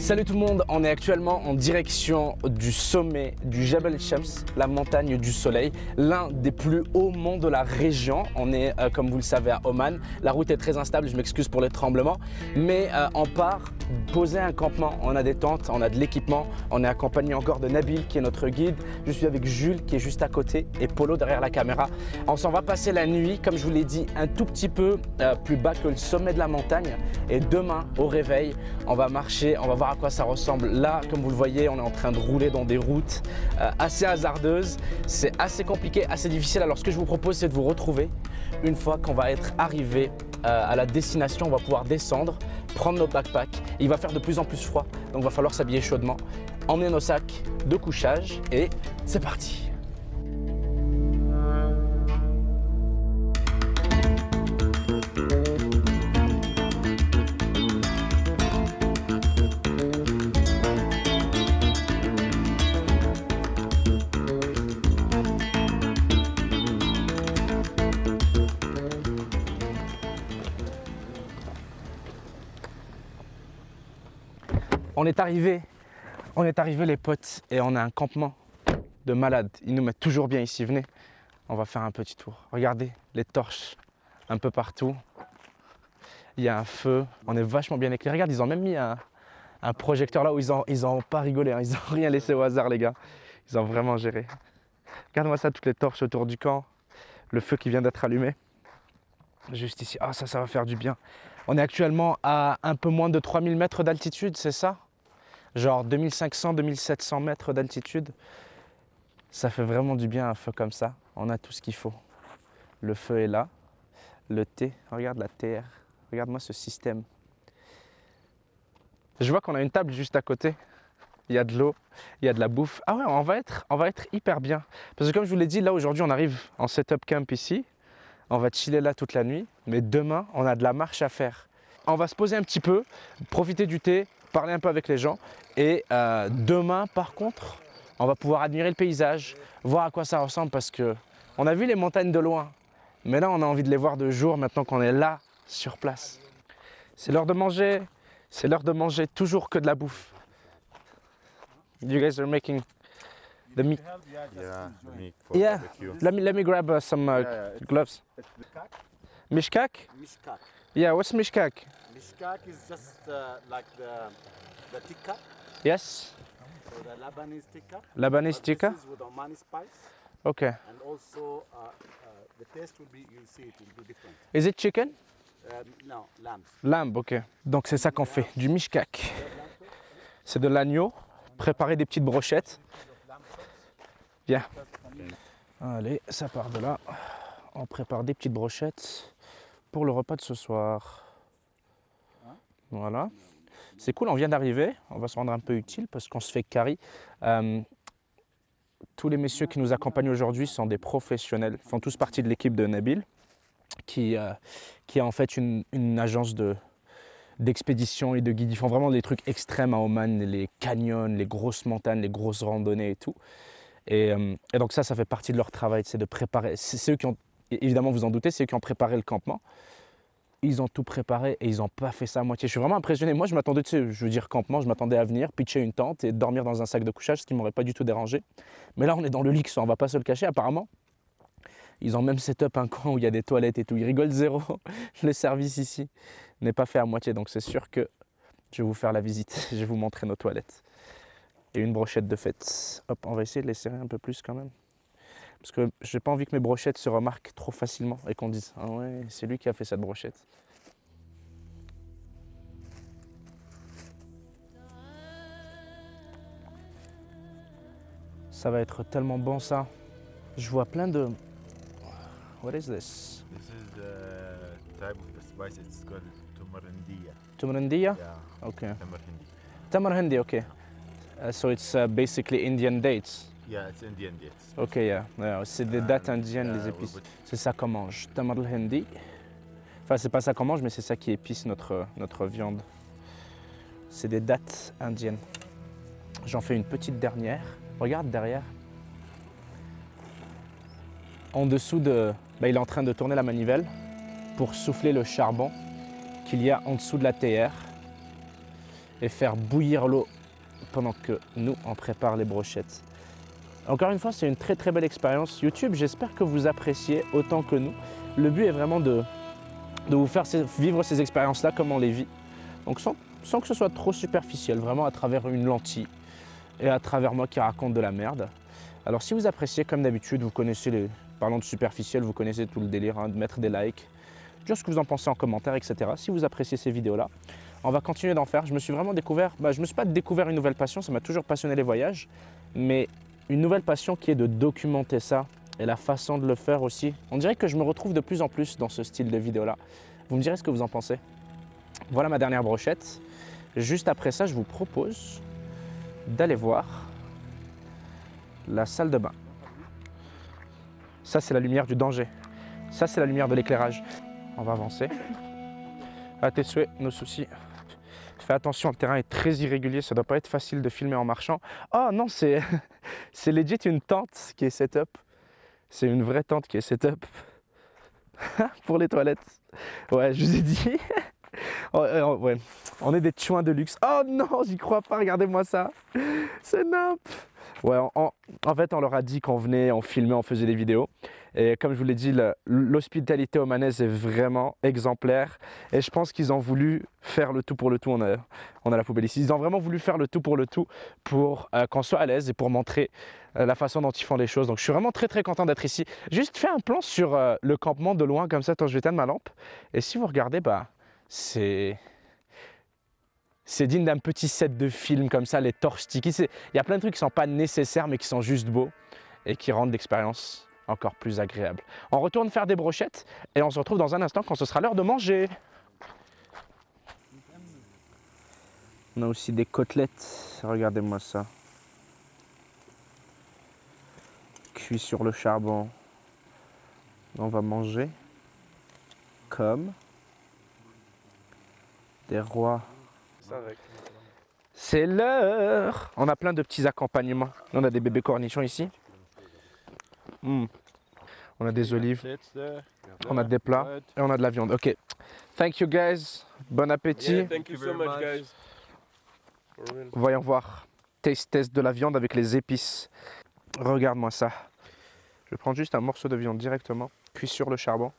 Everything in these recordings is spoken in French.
Salut tout le monde, on est actuellement en direction du sommet du Jabal el-Shams, la montagne du soleil, l'un des plus hauts monts de la région. On est, comme vous le savez, à Oman. La route est très instable, je m'excuse pour les tremblements, mais on part poser un campement. On a des tentes, on a de l'équipement, on est accompagné encore de Nabil qui est notre guide. Je suis avec Jules qui est juste à côté et Polo derrière la caméra. On s'en va passer la nuit, comme je vous l'ai dit, un tout petit peu plus bas que le sommet de la montagne. Et demain, au réveil, on va marcher, on va voir à quoi ça ressemble. Là, comme vous le voyez, on est en train de rouler dans des routes assez hasardeuses. C'est assez compliqué, assez difficile. Alors ce que je vous propose, c'est de vous retrouver une fois qu'on va être arrivé à la destination. On va pouvoir descendre, prendre nos backpacks. Il va faire de plus en plus froid, donc il va falloir s'habiller chaudement. Emmener nos sacs de couchage et c'est parti. On est arrivé les potes et on a un campement de malades. Ils nous mettent toujours bien ici, venez. On va faire un petit tour. Regardez les torches un peu partout. Il y a un feu, on est vachement bien éclairé. Regarde, ils ont même mis un projecteur là où ils ont pas rigolé, hein. Ils n'ont rien laissé au hasard les gars. Ils ont vraiment géré. Regarde-moi ça, toutes les torches autour du camp. Le feu qui vient d'être allumé. Juste ici, ah ça va faire du bien. On est actuellement à un peu moins de 3000 mètres d'altitude, c'est ça? Genre 2500-2700 mètres d'altitude. Ça fait vraiment du bien un feu comme ça. On a tout ce qu'il faut. Le feu est là. Le thé, regarde la terre. Regarde-moi ce système. Je vois qu'on a une table juste à côté. Il y a de l'eau, il y a de la bouffe. Ah ouais, on va être hyper bien. Parce que comme je vous l'ai dit, là aujourd'hui on arrive en setup camp ici. On va chiller là toute la nuit. Mais demain, on a de la marche à faire. On va se poser un petit peu, profiter du thé, parler un peu avec les gens. Et demain, par contre, on va pouvoir admirer le paysage, voir à quoi ça ressemble parce qu'on a vu les montagnes de loin. Mais là, on a envie de les voir de jour maintenant qu'on est là, sur place. C'est l'heure de manger. C'est l'heure de manger toujours que de la bouffe. You guys are making the meat. Yeah, the meat for Yeah, barbecue. let me grab some gloves. Mishkak? Mishkak. Yeah, what's mishkak? Mishkak is just like the tikka, Yes, so the Lebanese tikka. Lebanese But tikka. This is with Omani spice, Okay. and also the taste will be, you'll see it will be different. Is it chicken? No, lamb. Lamb, ok. Donc c'est ça qu'on fait, du mishkak. C'est de l'agneau, préparer des petites brochettes. Bien. Allez, ça part de là. On prépare des petites brochettes pour le repas de ce soir. Voilà. C'est cool, on vient d'arriver. On va se rendre un peu utile parce qu'on se fait carry. Tous les messieurs qui nous accompagnent aujourd'hui sont des professionnels, font tous partie de l'équipe de Nabil, qui a en fait une agence d'expédition et de guide. Ils font vraiment des trucs extrêmes à Oman, les canyons, les grosses montagnes, les grosses randonnées et tout. Et donc ça fait partie de leur travail, c'est de préparer. C'est eux qui ont, évidemment vous en doutez, c'est eux qui ont préparé le campement. Ils ont tout préparé et ils n'ont pas fait ça à moitié. Je suis vraiment impressionné. Moi je m'attendais, tu sais, je veux dire campement, je m'attendais à venir, pitcher une tente et dormir dans un sac de couchage, ce qui ne m'aurait pas du tout dérangé. Mais là on est dans le luxe, on ne va pas se le cacher apparemment. Ils ont même set up un coin où il y a des toilettes et tout. Ils rigolent zéro. Le service ici n'est pas fait à moitié. Donc c'est sûr que je vais vous faire la visite. Je vais vous montrer nos toilettes. Et une brochette de fête. Hop, on va essayer de les serrer un peu plus quand même. Parce que j'ai pas envie que mes brochettes se remarquent trop facilement et qu'on dise « Ah ouais, c'est lui qui a fait cette brochette ». Ça va être tellement bon ça. Je vois plein de... What is this? This is the type of the spice. It's called tumarandiya. Tumrandiya? Yeah, Okay. tamarindi. Tamar hindi, okay. So it's basically Indian dates. Yeah, it's Indian dates. Ok, yeah. C'est des dates indiennes, les we épices. put- C'est ça qu'on mange. Tamar hindi. Enfin, c'est pas ça qu'on mange, mais c'est ça qui épice notre viande. C'est des dates indiennes. J'en fais une petite dernière. Regarde derrière. En dessous de... il est en train de tourner la manivelle pour souffler le charbon qu'il y a en dessous de la théière. et faire bouillir l'eau pendant que nous, on prépare les brochettes. Encore une fois, c'est une très très belle expérience. YouTube, j'espère que vous appréciez autant que nous. Le but est vraiment de vous faire vivre ces expériences-là comme on les vit. Donc sans que ce soit trop superficiel, vraiment à travers une lentille et à travers moi qui raconte de la merde. Alors si vous appréciez, comme d'habitude, vous connaissez les... Parlant de superficiel, vous connaissez tout le délire, hein, de mettre des likes, dire ce que vous en pensez en commentaire, etc. Si vous appréciez ces vidéos-là, on va continuer d'en faire. Je me suis vraiment découvert, je ne me suis pas découvert une nouvelle passion, ça m'a toujours passionné les voyages, mais une nouvelle passion qui est de documenter ça et la façon de le faire aussi. On dirait que je me retrouve de plus en plus dans ce style de vidéo-là. Vous me direz ce que vous en pensez. Voilà ma dernière brochette. Juste après ça, je vous propose d'aller voir la salle de bain. Ça, c'est la lumière du danger. Ça, c'est la lumière de l'éclairage. On va avancer. À tes souhaits, nos soucis. Fais attention, le terrain est très irrégulier. Ça ne doit pas être facile de filmer en marchant. Oh non, c'est legit une tente qui est set-up. C'est une vraie tente qui est set-up. Pour les toilettes. Ouais, je vous ai dit. Ouais. On est des chouins de luxe. Oh non, j'y crois pas, regardez-moi ça. C'est nimp. Ouais, en fait, on leur a dit qu'on venait, on filmait, on faisait des vidéos. Et comme je vous l'ai dit, l'hospitalité omanaise est vraiment exemplaire. Et je pense qu'ils ont voulu faire le tout pour le tout. On a la poubelle ici. Ils ont vraiment voulu faire le tout pour qu'on soit à l'aise et pour montrer la façon dont ils font les choses. Donc je suis vraiment très très content d'être ici. Juste fait un plan sur le campement de loin comme ça. Attends, je vais éteindre ma lampe. Et si vous regardez, c'est digne d'un petit set de film comme ça, les torches sticky. Il y a plein de trucs qui ne sont pas nécessaires mais qui sont juste beaux et qui rendent l'expérience encore plus agréable. On retourne faire des brochettes et on se retrouve dans un instant quand ce sera l'heure de manger. On a aussi des côtelettes, regardez-moi ça. Cuit sur le charbon. On va manger comme des rois. C'est l'heure. On a plein de petits accompagnements. On a des bébés cornichons ici. On a des olives. On a des plats. Et on a de la viande. Ok. Thank you guys. Bon appétit. Yeah, thank you so much, guys. For real. Voyons voir. Taste test de la viande avec les épices. Regarde-moi ça. Je vais prendre juste un morceau de viande directement. Cuit sur le charbon.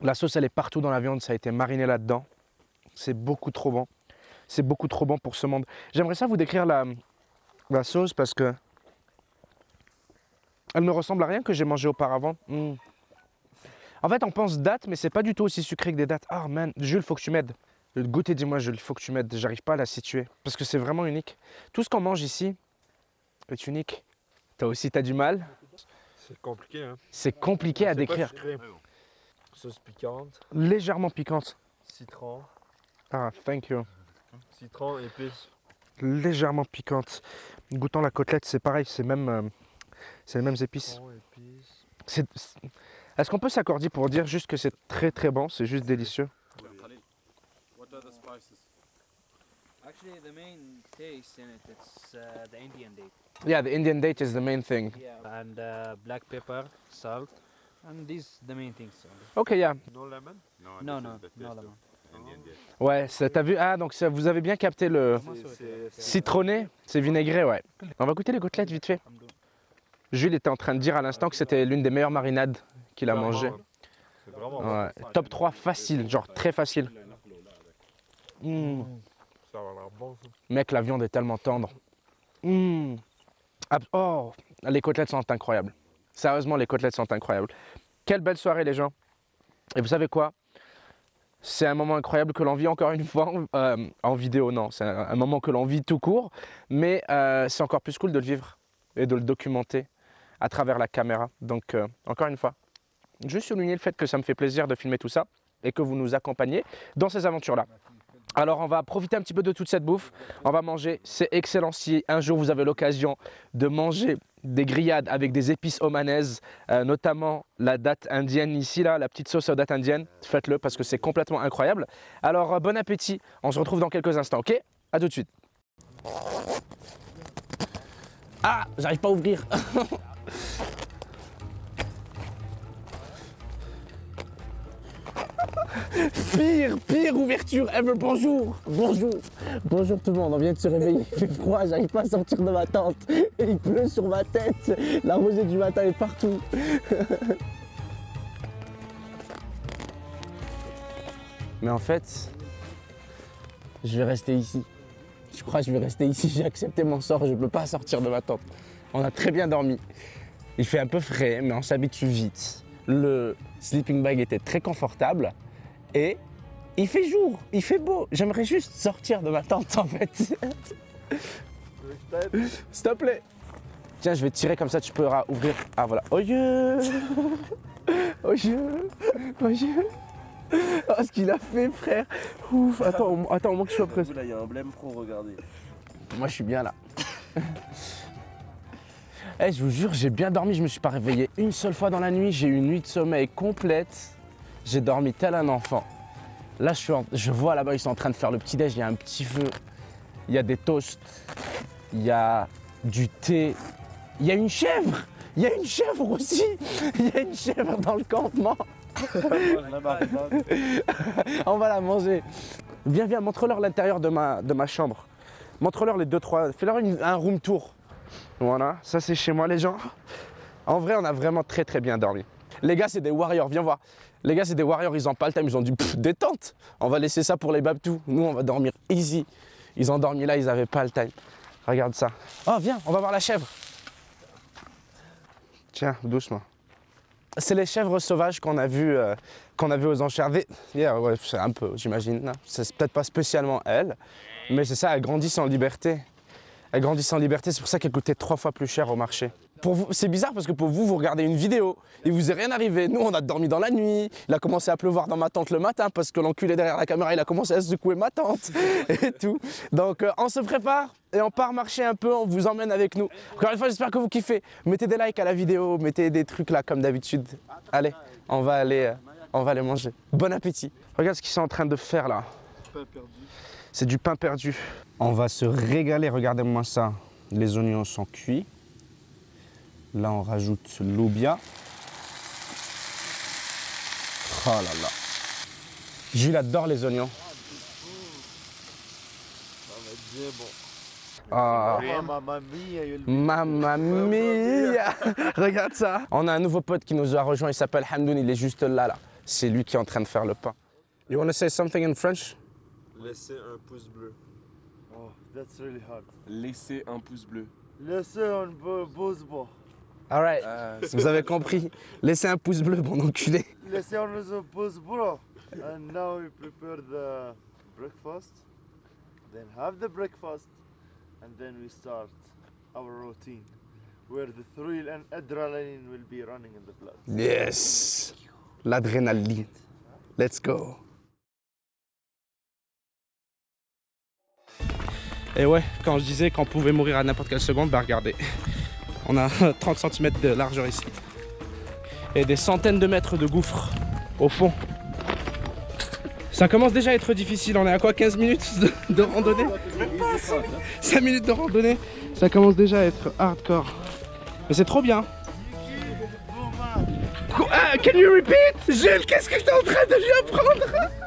La sauce, elle est partout dans la viande, ça a été mariné là-dedans. C'est beaucoup trop bon. C'est beaucoup trop bon pour ce monde. J'aimerais ça vous décrire la sauce parce que elle ne ressemble à rien que j'ai mangé auparavant. En fait, on pense dattes, mais c'est pas du tout aussi sucré que des dattes. Ah man, Jules, faut que tu m'aides. Le goûter, dis-moi, Jules, faut que tu m'aides. J'arrive pas à la situer parce que c'est vraiment unique. Tout ce qu'on mange ici est unique. Toi aussi, t'as du mal. C'est compliqué, hein? C'est compliqué à décrire. Sauce piquante, Légèrement piquante. citron, Ah, thank you. citron, épices. Légèrement piquante. Goûtant la côtelette, c'est pareil, c'est les mêmes épices. Citron, épices. Est-ce qu'on peut s'accorder pour dire juste que c'est très très bon, c'est juste délicieux? What are the spices? Actually, the main taste in it, it's the Indian date. Yeah, the Indian date is the main thing. Yeah. And black pepper, salt, and these the main things. Ok, yeah. No lemon? No, this no, is the no taste lemon. of Indian dish. Ouais, t'as vu? Ah, donc vous avez bien capté le citronné, c'est vinaigré, ouais. On va goûter les côtelettes vite fait. Jules était en train de dire à l'instant que c'était l'une des meilleures marinades qu'il a mangées. C'est vraiment Ouais. Top 3 facile, genre très facile. Ça a l'air bon, ça. Mec, la viande est tellement tendre. Oh, les côtelettes sont incroyables. Sérieusement, les côtelettes sont incroyables. Quelle belle soirée, les gens. Et vous savez quoi? C'est un moment incroyable que l'on vit encore une fois en vidéo. Non, c'est un moment que l'on vit tout court. Mais c'est encore plus cool de le vivre et de le documenter à travers la caméra. Donc, encore une fois, juste souligner le fait que ça me fait plaisir de filmer tout ça et que vous nous accompagnez dans ces aventures-là. Alors on va profiter un petit peu de toute cette bouffe, on va manger, c'est excellent. Si un jour vous avez l'occasion de manger des grillades avec des épices omanaises, notamment la date indienne ici, là, la petite sauce aux dattes indiennes, faites-le parce que c'est complètement incroyable. Alors bon appétit, on se retrouve dans quelques instants, ok? À tout de suite. Ah, j'arrive pas à ouvrir. Pire ouverture ever. Bonjour. Bonjour tout le monde, on vient de se réveiller. Il fait froid, j'arrive pas à sortir de ma tente. Et il pleut sur ma tête. La rosée du matin est partout. Mais en fait, je vais rester ici. Je crois que je vais rester ici. J'ai accepté mon sort, je ne peux pas sortir de ma tente. On a très bien dormi. Il fait un peu frais, mais on s'habitue vite. Le sleeping bag était très confortable et il fait jour, il fait beau. J'aimerais juste sortir de ma tente en fait. S'il te plaît. Tiens, je vais tirer comme ça, tu pourras ouvrir. Ah voilà. Oh Dieu. Oh Dieu. Oh Dieu. Oh, ce qu'il a fait, frère. Ouf, attends, au moins que je sois prêt. Là, il y a un blême pro, regardez. Moi, je suis bien là. Eh, je vous jure, j'ai bien dormi. Je me suis pas réveillé une seule fois dans la nuit. J'ai eu une nuit de sommeil complète. J'ai dormi tel un enfant. Là, je vois là-bas, ils sont en train de faire le petit-déj. Il y a un petit feu. Il y a des toasts. Il y a du thé. Il y a une chèvre. Il y a une chèvre aussi. Il y a une chèvre dans le campement. On va la manger. Viens, montre-leur l'intérieur de ma chambre. Montre-leur les 2-3. Fais-leur un room tour. Voilà, ça c'est chez moi les gens. En vrai, on a vraiment très bien dormi. Les gars, c'est des warriors, viens voir. Les gars, c'est des warriors, ils ont pas le time, ils ont dit détente. On va laisser ça pour les babtous. Nous, on va dormir easy. Ils ont dormi là, ils avaient pas le time. Regarde ça. Oh, viens, on va voir la chèvre. Tiens, doucement. C'est les chèvres sauvages qu'on a vues aux enchères. Yeah, ouais, c'est un peu, j'imagine. C'est peut-être pas spécialement elles, mais c'est ça, elles grandissent en liberté. Elles grandissent en liberté, c'est pour ça qu'elles coûtaient 3 fois plus cher au marché. Pour vous, c'est bizarre parce que pour vous, vous regardez une vidéo, il vous est rien arrivé. Nous, on a dormi dans la nuit, il a commencé à pleuvoir dans ma tente le matin parce que l'enculé derrière la caméra, il a commencé à secouer ma tente et tout. Donc, on se prépare et on part marcher un peu, on vous emmène avec nous. Encore une fois, j'espère que vous kiffez. Mettez des likes à la vidéo, mettez des trucs là comme d'habitude. Allez, on va aller manger. Bon appétit. Regarde ce qu'ils sont en train de faire là. C'est du pain perdu. On va se régaler, regardez-moi ça. Les oignons sont cuits. Là, on rajoute l'oubia. Oh là là. Jules adore les oignons. Ça va être bien bon. Ah. Mamma mia. Mamma mia. Regarde ça. On a un nouveau pote qui nous a rejoint, il s'appelle Hamdoun, il est juste là. C'est lui qui est en train de faire le pain. You want to say something in French? Laissez un pouce bleu. Oh, that's really hard. Laissez un pouce bleu. Laissez un pouce bleu. All right. Vous avez compris. Laissez un pouce bleu, bon enculé. Laissez un pouce bleu. And now we prepare the breakfast. Then have the breakfast. And then we start our routine. Where the thrill and adrenaline will be running in the blood. Yes. L'adrénaline. Let's go. Et ouais, quand je disais qu'on pouvait mourir à n'importe quelle seconde, bah regardez. On a 30 cm de largeur ici. Et des centaines de mètres de gouffre au fond. Ça commence déjà à être difficile. On est à quoi, 15 minutes de randonnée? 5 minutes de randonnée. Ça commence déjà à être hardcore. Mais c'est trop bien. Can you repeat? Jules, qu'est-ce que j'étais en train de lui apprendre?